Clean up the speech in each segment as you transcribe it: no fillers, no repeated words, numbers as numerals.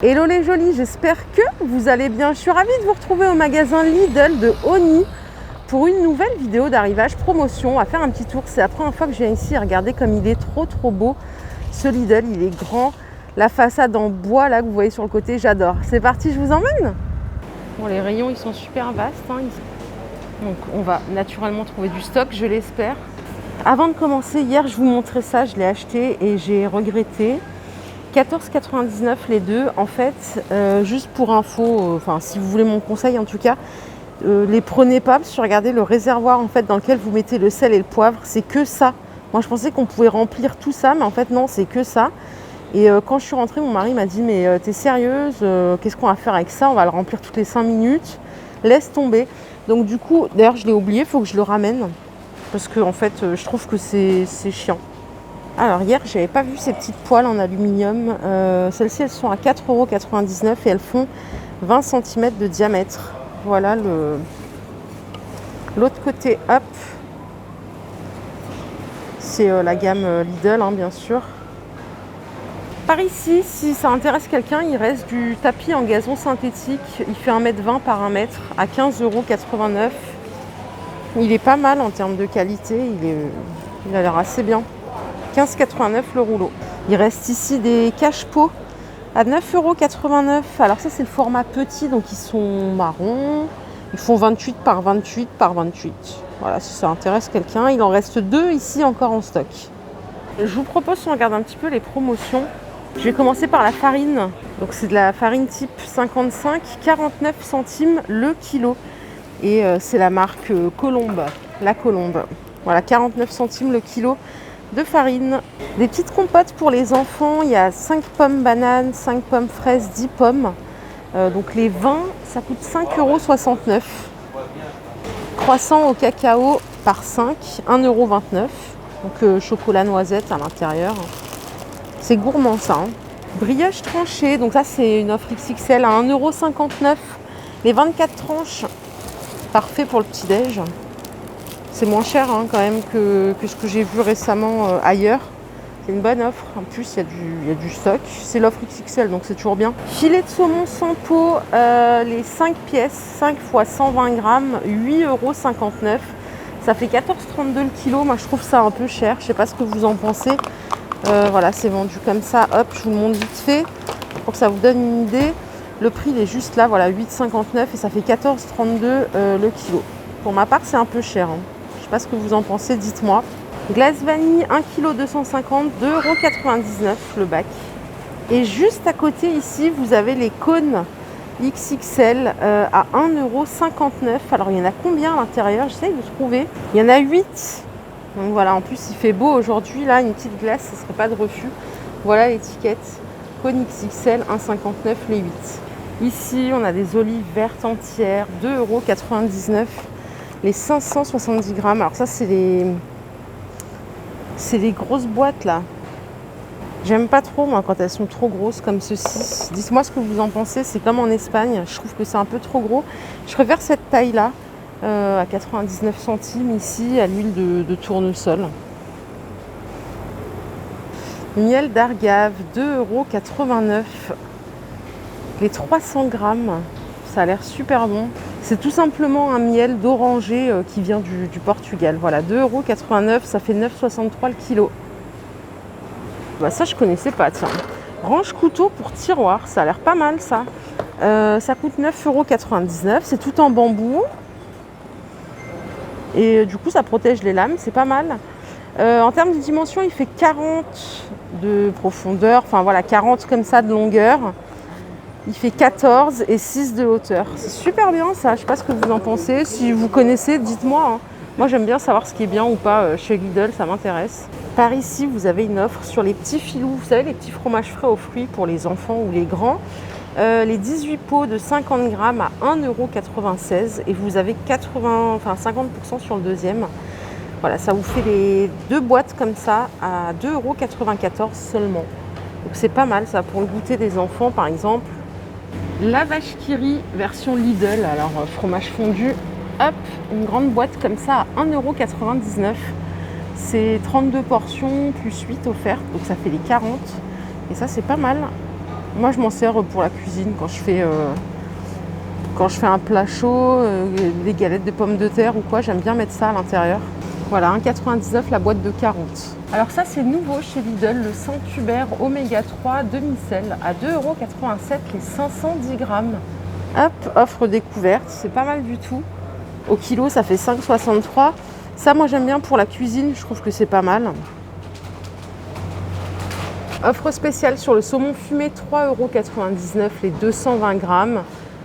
Hello les jolis, j'espère que vous allez bien. Je suis ravie de vous retrouver au magasin Lidl de Osny pour une nouvelle vidéo d'arrivage promotion. On va faire un petit tour, c'est la première fois que je viens ici et regardez comme il est trop beau. Ce Lidl, il est grand. La façade en bois là que vous voyez sur le côté, j'adore. C'est parti, je vous emmène. Bon, les rayons ils sont super vastes, hein. Donc on va naturellement trouver du stock, je l'espère. Avant de commencer, hier je vous montrais ça, je l'ai acheté et j'ai regretté. 14,99 les deux. En fait, juste pour info, si vous voulez mon conseil en tout cas, les prenez pas parce que regardez le réservoir en fait dans lequel vous mettez le sel et le poivre, c'est que ça. Moi je pensais qu'on pouvait remplir tout ça, mais en fait non, c'est que ça. Et quand je suis rentrée, mon mari m'a dit mais t'es sérieuse, qu'est-ce qu'on va faire avec ça? On va le remplir toutes les 5 minutes, laisse tomber. Donc du coup, d'ailleurs je l'ai oublié, il faut que je le ramène parce que en fait je trouve que c'est chiant. Alors hier, je n'avais pas vu ces petites poêles en aluminium. Celles-ci, elles sont à 4,99 € et elles font 20 cm de diamètre. Voilà l'autre côté, hop. C'est la gamme Lidl, hein, bien sûr. Par ici, si ça intéresse quelqu'un, il reste du tapis en gazon synthétique. Il fait 1,20 m par 1 m à 15,89 €. Il est pas mal en termes de qualité. Il a l'air assez bien. 15,89 € le rouleau. Il reste ici des cache-pots à 9,89 €. Alors ça c'est le format petit, donc ils sont marrons. Ils font 28 par 28 par 28. Voilà, si ça intéresse quelqu'un. Il en reste 2 ici encore en stock. Je vous propose qu'on regarde un petit peu les promotions. Je vais commencer par la farine. Donc c'est de la farine type 55, 49 centimes le kilo. Et c'est la marque Colombe, la Colombe. Voilà, 49 centimes le kilo de farine. Des petites compotes pour les enfants, il y a 5 pommes bananes, 5 pommes fraises, 10 pommes. Donc les 20, ça coûte 5,69 €. Croissant au cacao par 5, 1,29 €. Donc chocolat noisette à l'intérieur. C'est gourmand ça. Hein. Brioche tranchée, donc ça c'est une offre XXL à 1,59 €. Les 24 tranches, parfait pour le petit-déj. C'est moins cher hein, quand même que ce que j'ai vu récemment ailleurs. C'est une bonne offre. En plus, il y a du stock. C'est l'offre XXL, donc c'est toujours bien. Filet de saumon sans peau, les 5 pièces, 5 x 120 grammes, 8,59 €. Ça fait 14,32 € le kilo. Moi, je trouve ça un peu cher. Je ne sais pas ce que vous en pensez. Voilà, c'est vendu comme ça. Hop, je vous le montre vite fait pour que ça vous donne une idée. Le prix, il est juste là. Voilà, 8,59 € et ça fait 14,32 € le kilo. Pour ma part, c'est un peu cher. Hein. Je ne sais pas ce que vous en pensez, dites-moi. Glace vanille, 1 kg 250, 2,99 € le bac. Et juste à côté ici, vous avez les cônes XXL à 1,59 €. Alors il y en a combien à l'intérieur? J'essaie de trouver. Il y en a 8. Donc voilà, en plus il fait beau aujourd'hui. Là, une petite glace, ce ne serait pas de refus. Voilà l'étiquette. Cône XXL, 1,59 € les 8. Ici, on a des olives vertes entières, 2,99 € les 570 grammes. Alors ça, c'est les grosses boîtes là. J'aime pas trop moi quand elles sont trop grosses comme ceci. Dites-moi ce que vous en pensez. C'est comme en Espagne. Je trouve que c'est un peu trop gros. Je préfère cette taille là à 99 centimes ici à l'huile de tournesol. Miel d'Argave, 2,89 €. Les 300 grammes. Ça a l'air super bon. C'est tout simplement un miel d'oranger qui vient du Portugal. Voilà, 2,89 €, ça fait 9,63 € le kilo. Bah ça, je connaissais pas, tiens. Range couteau pour tiroir, ça a l'air pas mal ça. Ça coûte 9,99 €, c'est tout en bambou. Et du coup, ça protège les lames, c'est pas mal. En termes de dimension, il fait 40 de profondeur, enfin voilà, 40 comme ça de longueur. Il fait 14 et 6 de hauteur. C'est super bien ça, je ne sais pas ce que vous en pensez. Si vous connaissez, dites-moi. Hein. Moi j'aime bien savoir ce qui est bien ou pas chez Lidl, ça m'intéresse. Par ici, vous avez une offre sur les petits filous. Vous savez, les petits fromages frais aux fruits pour les enfants ou les grands. Les 18 pots de 50 grammes à 1,96 € et vous avez 50% sur le deuxième. Voilà, ça vous fait les 2 boîtes comme ça à 2,94 € seulement. Donc c'est pas mal ça pour le goûter des enfants par exemple. La vache qui rit version Lidl, alors fromage fondu, hop, une grande boîte comme ça à 1,99 €. C'est 32 portions plus 8 offertes, donc ça fait les 40. Et ça c'est pas mal. Moi, je m'en sers pour la cuisine quand je fais un plat chaud, des galettes de pommes de terre ou quoi, j'aime bien mettre ça à l'intérieur. Voilà, 1,99 la boîte de 40. Alors ça, c'est nouveau chez Lidl, le Saint-Hubert Oméga 3 demi-sel à 2,87 € les 510 grammes. Hop, offre découverte, c'est pas mal du tout. Au kilo, ça fait 5,63. Ça, moi, j'aime bien pour la cuisine, je trouve que c'est pas mal. Offre spéciale sur le saumon fumé, 3,99 € les 220 grammes,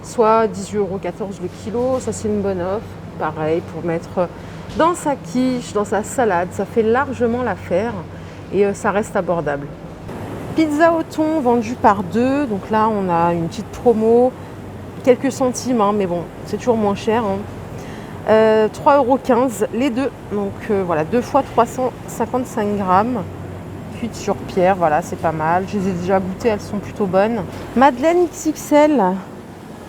soit 18,14 € le kilo. Ça, c'est une bonne offre. Pareil, pour mettre dans sa quiche, dans sa salade, ça fait largement l'affaire et ça reste abordable. Pizza au thon vendue par 2. Donc là, on a une petite promo, quelques centimes, hein, mais bon, c'est toujours moins cher. 3,15 € les deux. Donc voilà, 2 fois 355 grammes. Cuites sur pierre, voilà, c'est pas mal. Je les ai déjà goûtées, elles sont plutôt bonnes. Madeleine XXL,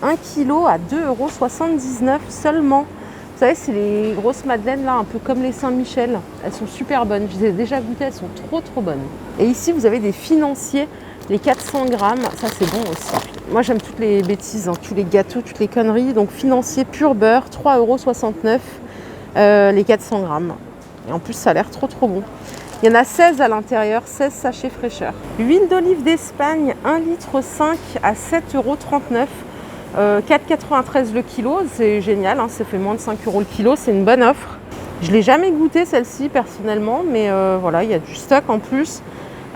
1 kg à 2,79 € seulement. Vous savez, c'est les grosses madeleines là, un peu comme les Saint-Michel. Elles sont super bonnes. Je les ai déjà goûtées, elles sont trop bonnes. Et ici, vous avez des financiers, les 400 grammes. Ça, c'est bon aussi. Moi, j'aime toutes les bêtises, hein, tous les gâteaux, toutes les conneries. Donc, financier pur beurre, 3,69 € les 400 grammes. Et en plus, ça a l'air trop bon. Il y en a 16 à l'intérieur, 16 sachets fraîcheur. Huile d'olive d'Espagne, 1,5 litre à 7,39 €. 4,93 € le kilo, c'est génial, hein, ça fait moins de 5 € le kilo, c'est une bonne offre. Je ne l'ai jamais goûté celle-ci personnellement, mais voilà, il y a du stock en plus.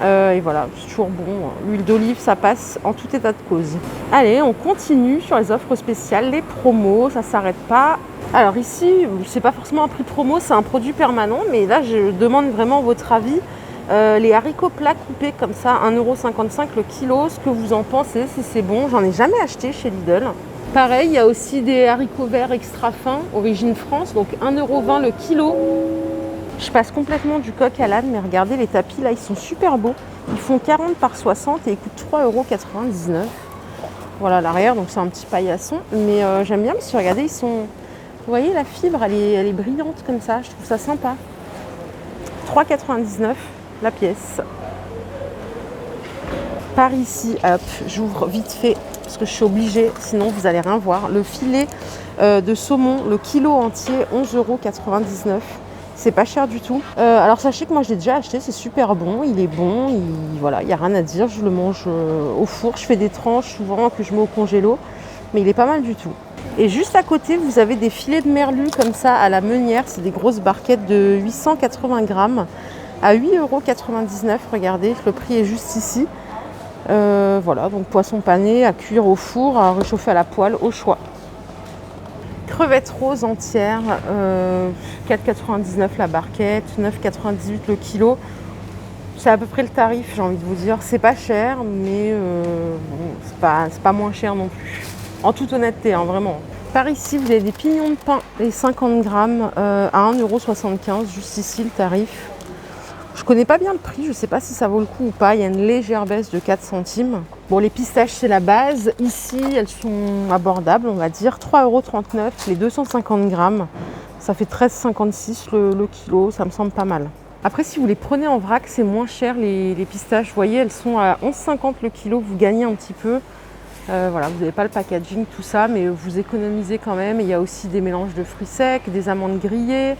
Et voilà, c'est toujours bon. L'huile d'olive, ça passe en tout état de cause. Allez, on continue sur les offres spéciales, les promos, ça ne s'arrête pas. Alors ici, c'est pas forcément un prix promo, c'est un produit permanent, mais là, je demande vraiment votre avis. Les haricots plats coupés comme ça, 1,55 € le kilo, ce que vous en pensez, si c'est bon. J'en ai jamais acheté chez Lidl. Pareil, il y a aussi des haricots verts extra fins, origine France, donc 1,20 € le kilo. Je passe complètement du coq à l'âne, mais regardez les tapis là, ils sont super beaux. Ils font 40 par 60 et ils coûtent 3,99 €. Voilà l'arrière, donc c'est un petit paillasson, mais j'aime bien parce que regardez, ils sont... Vous voyez la fibre, elle est brillante comme ça, je trouve ça sympa. 3,99 € la pièce. Par ici, hop, j'ouvre vite fait parce que je suis obligée, sinon vous allez rien voir. Le filet de saumon, le kilo entier, 11,99 €. C'est pas cher du tout. Alors sachez que moi je l'ai déjà acheté, c'est super bon, il est bon, voilà, il n'y a rien à dire. Je le mange au four, je fais des tranches souvent que je mets au congélo, mais il est pas mal du tout. Et juste à côté, vous avez des filets de merlu comme ça à la meunière. C'est des grosses barquettes de 880 grammes à 8,99 €. Regardez, le prix est juste ici. Voilà, donc poisson pané à cuire au four, à réchauffer à la poêle, au choix. Crevettes roses entières, 4,99 € la barquette, 9,98 € le kilo. C'est à peu près le tarif, j'ai envie de vous dire. C'est pas cher, mais bon, c'est pas moins cher non plus. En toute honnêteté, hein, vraiment. Par ici, vous avez des pignons de pain, les 50 grammes à 1,75 €, juste ici le tarif. Je connais pas bien le prix, je ne sais pas si ça vaut le coup ou pas. Il y a une légère baisse de 4 centimes. Bon, les pistaches, c'est la base. Ici, elles sont abordables, on va dire. 3,39 € les 250 grammes. Ça fait 13,56 € le kilo, ça me semble pas mal. Après, si vous les prenez en vrac, c'est moins cher les pistaches. Vous voyez, elles sont à 11,50 € le kilo, vous gagnez un petit peu. Voilà, vous n'avez pas le packaging, tout ça, mais vous économisez quand même. Il y a aussi des mélanges de fruits secs, des amandes grillées,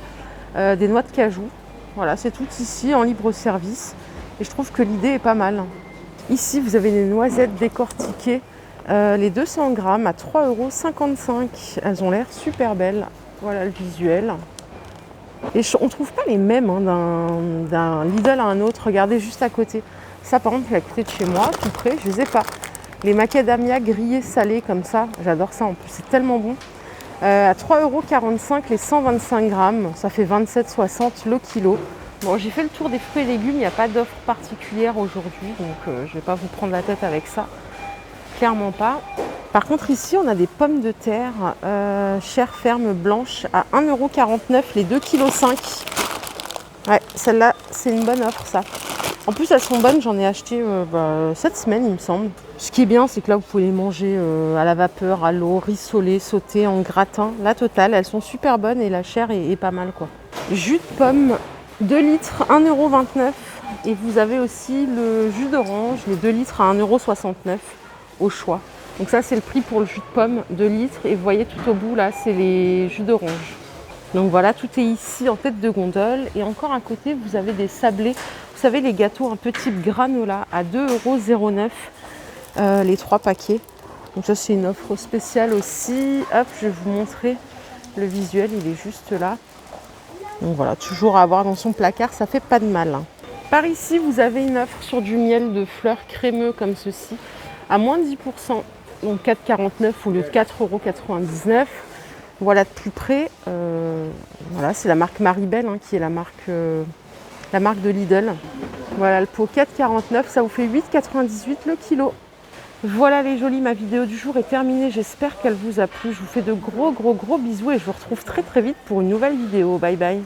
des noix de cajou. Voilà, c'est tout ici en libre service. Et je trouve que l'idée est pas mal. Ici, vous avez des noisettes décortiquées, les 200 grammes à 3,55 €. Elles ont l'air super belles. Voilà le visuel. Et on ne trouve pas les mêmes d'un Lidl à un autre. Regardez juste à côté. Ça, par exemple, à côté de chez moi, tout près, je les ai pas. Les macadamia grillés salés comme ça, j'adore ça en plus, c'est tellement bon. À 3,45 € les 125 grammes, ça fait 27,60 € le kilo. Bon, j'ai fait le tour des fruits et légumes, il n'y a pas d'offre particulière aujourd'hui, donc je ne vais pas vous prendre la tête avec ça. Clairement pas. Par contre, ici, on a des pommes de terre chair ferme blanche à 1,49 € les 2,5 kg. Ouais, celle-là, c'est une bonne offre, ça. En plus, elles sont bonnes, j'en ai acheté cette semaine, il me semble. Ce qui est bien, c'est que là, vous pouvez les manger à la vapeur, à l'eau, rissolées, sautées, en gratin. La totale, elles sont super bonnes et la chair est pas mal, quoi. Jus de pomme, 2 litres, 1,29 €. Et vous avez aussi le jus d'orange, les 2 litres à 1,69 € au choix. Donc ça, c'est le prix pour le jus de pomme, 2 litres. Et vous voyez tout au bout, là, c'est les jus d'orange. Donc voilà, tout est ici en tête de gondole. Et encore à côté, vous avez des sablés. Vous savez, les gâteaux un peu type granola à 2,09 € les 3 paquets. Donc ça, c'est une offre spéciale aussi. Hop, je vais vous montrer le visuel, il est juste là. Donc voilà, toujours à avoir dans son placard, ça fait pas de mal. Par ici, vous avez une offre sur du miel de fleurs crémeux comme ceci, à moins de 10%, donc 4,49 € au lieu de 4,99 €. Voilà de plus près. Voilà, c'est la marque Maribel qui est la marque de Lidl. Voilà le pot 4,49 €, ça vous fait 8,98 € le kilo. Voilà les jolis, ma vidéo du jour est terminée. J'espère qu'elle vous a plu. Je vous fais de gros bisous et je vous retrouve très vite pour une nouvelle vidéo. Bye bye.